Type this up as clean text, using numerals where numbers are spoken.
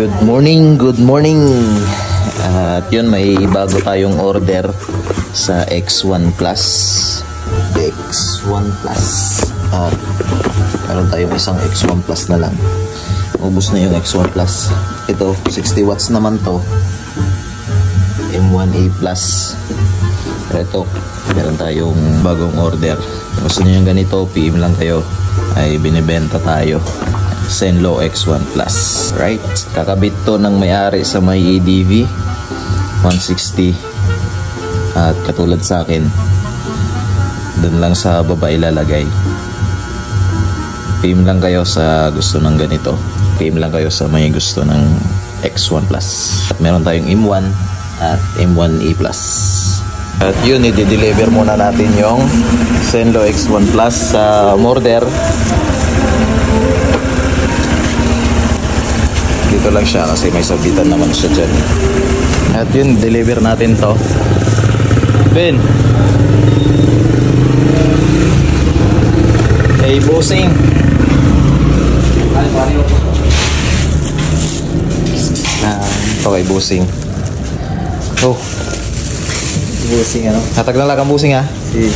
Good morning, good morning. At yun, may bago tayong order sa X1 Plus. X1 Plus. At meron tayong isang X1 Plus na lang. Ubus na yung X1 Plus. Ito, 60 watts naman to. M1A Plus. Pero ito, meron tayong bagong order. Kung gusto nyo yung ganito, PM lang kayo. Ay binibenta tayo. Zenlo X1 Plus. Right? Kakabit to ng may-ari sa may EDV 160. At katulad sa akin, dun lang sa baba ilalagay. PM lang kayo sa gusto ng ganito. PM lang kayo sa may gusto ng X1 Plus. At meron tayong M1 at M1A Plus. At yun, i-deliver muna natin yung Zenlo X1 Plus sa order. Dito lang siya kasi may sabitan naman siya dyan. At yun, deliver natin to. Ben! Hey, bossing! Ito kay bossing. Oh! Bossing ano? Hatag lang lang ang bossing ha? Si.